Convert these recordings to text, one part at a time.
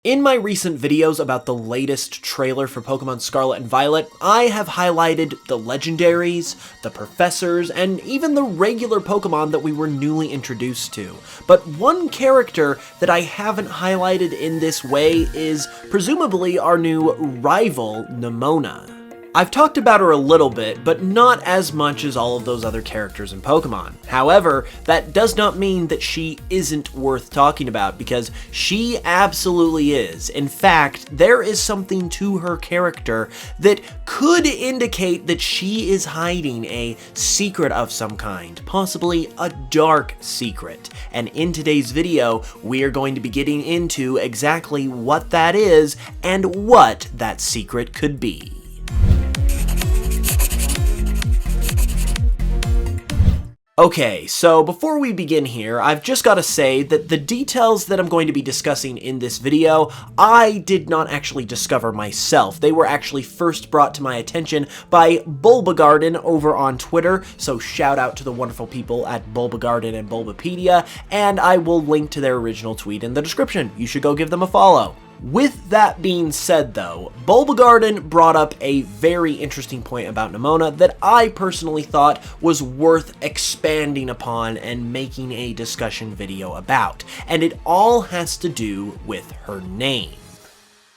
In my recent videos about the latest trailer for Pokemon Scarlet and Violet, I have highlighted the legendaries, the professors, and even the regular Pokemon that we were newly introduced to. But one character that I haven't highlighted in this way is presumably our new rival, Nemona. I've talked about her a little bit, but not as much as all of those other characters in Pokemon. However, that does not mean that she isn't worth talking about, because she absolutely is. In fact, there is something to her character that could indicate that she is hiding a secret of some kind, possibly a dark secret. And in today's video, we are going to be getting into exactly what that is and what that secret could be. Okay, so before we begin here, I've just got to say that the details that I'm going to be discussing in this video, I did not actually discover myself. They were actually first brought to my attention by Bulbagarden over on Twitter, so shout out to the wonderful people at Bulbagarden and Bulbapedia, and I will link to their original tweet in the description. You should go give them a follow. With that being said though, Bulbagarden brought up a very interesting point about Nemona that I personally thought was worth expanding upon and making a discussion video about, and it all has to do with her name.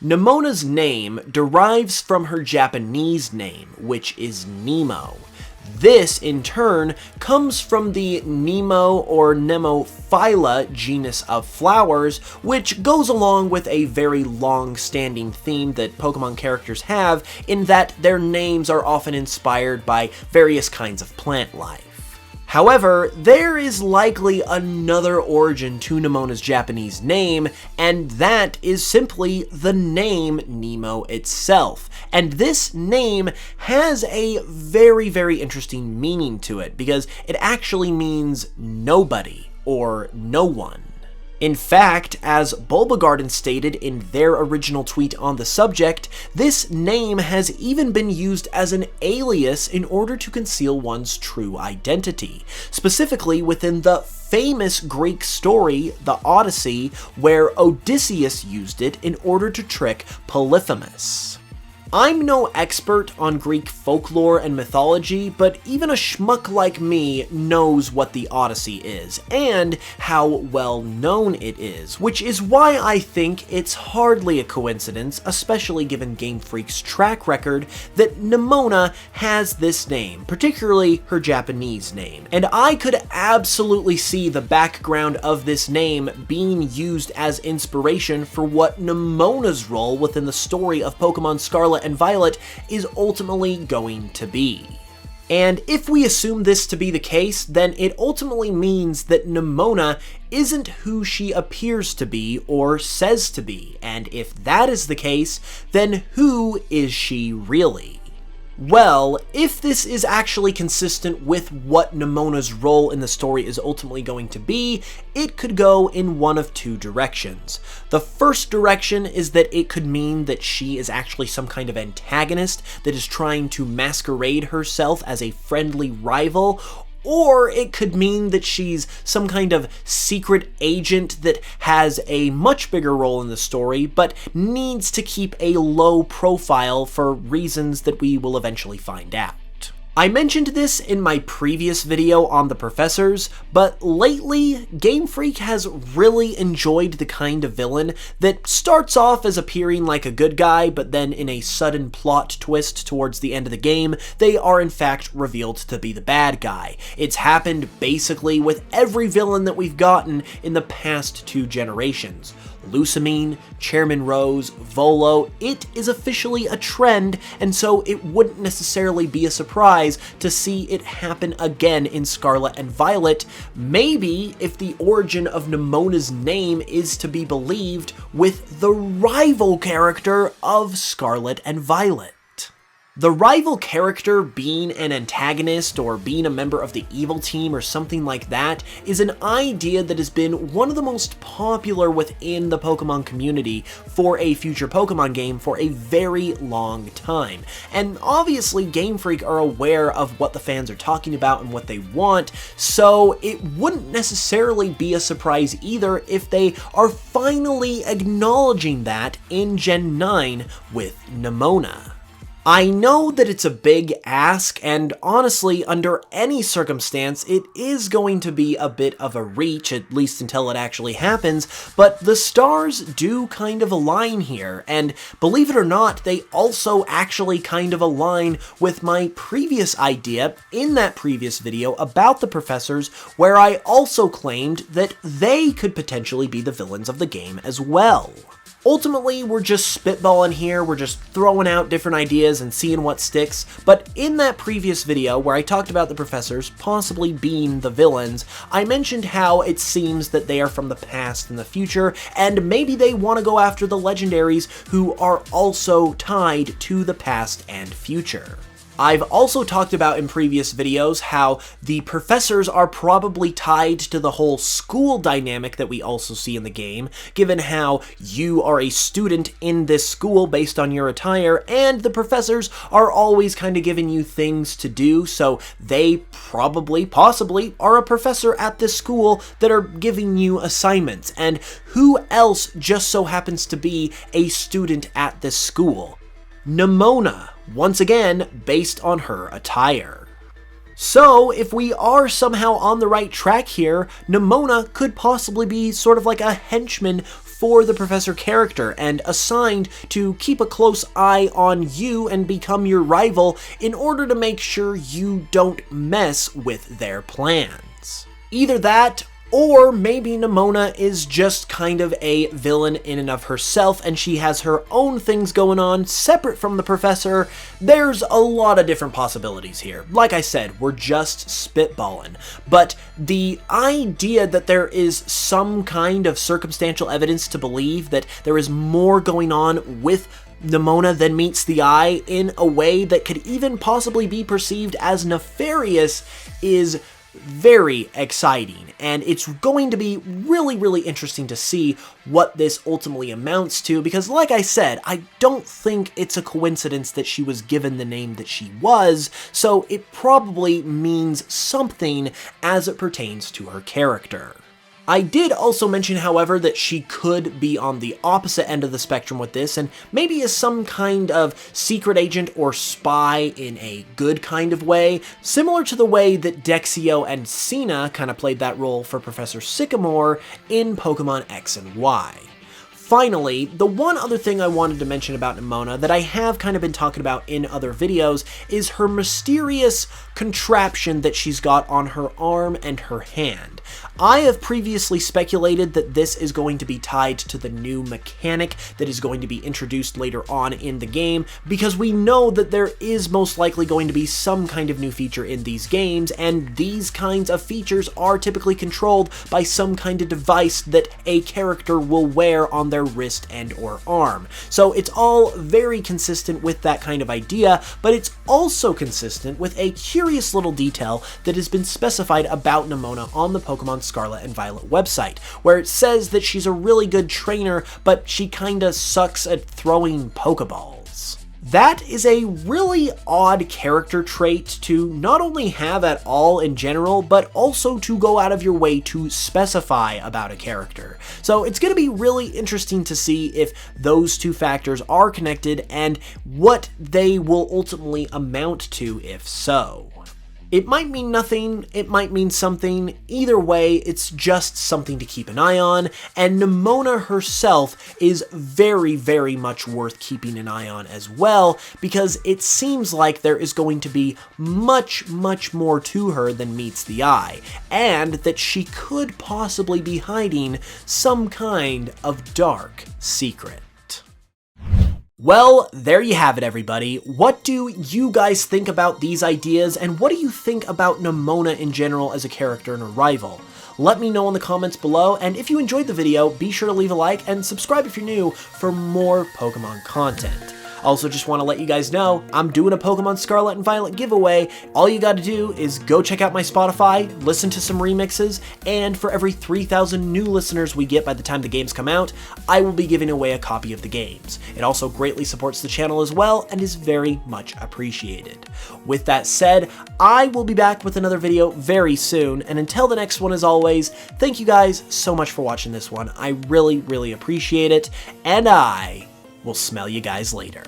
Nemona's name derives from her Japanese name, which is Nemo. This, in turn, comes from the Nemo or Nemophylla genus of flowers, which goes along with a very long-standing theme that Pokemon characters have, in that their names are often inspired by various kinds of plant life. However, there is likely another origin to Nemona's Japanese name, and that is simply the name Nemo itself. And this name has a very, very interesting meaning to it, because it actually means nobody, or no one. In fact, as Bulbagarden stated in their original tweet on the subject, this name has even been used as an alias in order to conceal one's true identity, specifically within the famous Greek story, the Odyssey, where Odysseus used it in order to trick Polyphemus. I'm no expert on Greek folklore and mythology, but even a schmuck like me knows what the Odyssey is, and how well known it is, which is why I think it's hardly a coincidence, especially given Game Freak's track record, that Nemona has this name, particularly her Japanese name. And I could absolutely see the background of this name being used as inspiration for what Nemona's role within the story of Pokemon Scarlet and Violet is ultimately going to be. And if we assume this to be the case, then it ultimately means that Nemona isn't who she appears to be or says to be. And if that is the case, then who is she really? Well, if this is actually consistent with what Nemona's role in the story is ultimately going to be, it could go in one of two directions. The first direction is that it could mean that she is actually some kind of antagonist that is trying to masquerade herself as a friendly rival, or it could mean that she's some kind of secret agent that has a much bigger role in the story, but needs to keep a low profile for reasons that we will eventually find out. I mentioned this in my previous video on the professors, but lately, Game Freak has really enjoyed the kind of villain that starts off as appearing like a good guy, but then in a sudden plot twist towards the end of the game, they are in fact revealed to be the bad guy. It's happened basically with every villain that we've gotten in the past 2 generations. Lusamine, Chairman Rose, Volo, it is officially a trend, and so it wouldn't necessarily be a surprise to see it happen again in Scarlet and Violet, maybe if the origin of Nemona's name is to be believed with the rival character of Scarlet and Violet. The rival character being an antagonist or being a member of the evil team or something like that is an idea that has been one of the most popular within the Pokemon community for a future Pokemon game for a very long time. And obviously Game Freak are aware of what the fans are talking about and what they want, so it wouldn't necessarily be a surprise either if they are finally acknowledging that in Gen 9 with Nemona. I know that it's a big ask, and honestly, under any circumstance, it is going to be a bit of a reach, at least until it actually happens, but the stars do kind of align here, and believe it or not, they also actually kind of align with my previous idea in that previous video about the professors, where I also claimed that they could potentially be the villains of the game as well. Ultimately, we're just spitballing here, we're just throwing out different ideas and seeing what sticks, but in that previous video where I talked about the professors possibly being the villains, I mentioned how it seems that they are from the past and the future, and maybe they want to go after the legendaries who are also tied to the past and future. I've also talked about in previous videos how the professors are probably tied to the whole school dynamic that we also see in the game, given how you are a student in this school based on your attire, and the professors are always kind of giving you things to do, so they possibly are a professor at this school that are giving you assignments, and who else just so happens to be a student at this school? Nemona, once again, based on her attire. So, if we are somehow on the right track here, Nemona could possibly be sort of like a henchman for the professor character and assigned to keep a close eye on you and become your rival in order to make sure you don't mess with their plans. Either that, or maybe Nemona is just kind of a villain in and of herself and she has her own things going on separate from the professor. There's a lot of different possibilities here. Like I said, we're just spitballing. But the idea that there is some kind of circumstantial evidence to believe that there is more going on with Nemona than meets the eye in a way that could even possibly be perceived as nefarious is very exciting, and it's going to be really interesting to see what this ultimately amounts to, because like I said, I don't think it's a coincidence that she was given the name that she was, so it probably means something as it pertains to her character. I did also mention, however, that she could be on the opposite end of the spectrum with this, and maybe as some kind of secret agent or spy in a good kind of way, similar to the way that Dexio and Cena kind of played that role for Professor Sycamore in Pokemon X and Y. Finally, the one other thing I wanted to mention about Nemona that I have kind of been talking about in other videos is her mysterious contraption that she's got on her arm and her hand. I have previously speculated that this is going to be tied to the new mechanic that is going to be introduced later on in the game, because we know that there is most likely going to be some kind of new feature in these games, and these kinds of features are typically controlled by some kind of device that a character will wear on their wrist and or arm. So it's all very consistent with that kind of idea, but it's also consistent with a curious little detail that has been specified about Nemona on the Pokemon Scarlet and Violet website, where it says that she's a really good trainer, but she kinda sucks at throwing Pokeballs. That is a really odd character trait to not only have at all in general, but also to go out of your way to specify about a character. So it's going to be really interesting to see if those two factors are connected and what they will ultimately amount to if so. It might mean nothing, it might mean something, either way, it's just something to keep an eye on, and Nemona herself is very much worth keeping an eye on as well, because it seems like there is going to be much more to her than meets the eye, and that she could possibly be hiding some kind of dark secret. Well, there you have it, everybody. What do you guys think about these ideas, and what do you think about Nemona in general as a character and a rival? Let me know in the comments below, and if you enjoyed the video, be sure to leave a like and subscribe if you're new for more Pokemon content. Also, just want to let you guys know, I'm doing a Pokemon Scarlet and Violet giveaway. All you got to do is go check out my Spotify, listen to some remixes, and for every 3,000 new listeners we get by the time the games come out, I will be giving away a copy of the games. It also greatly supports the channel as well and is very much appreciated. With that said, I will be back with another video very soon, and until the next one, as always, thank you guys so much for watching this one. I really, really appreciate it, and I will smell you guys later.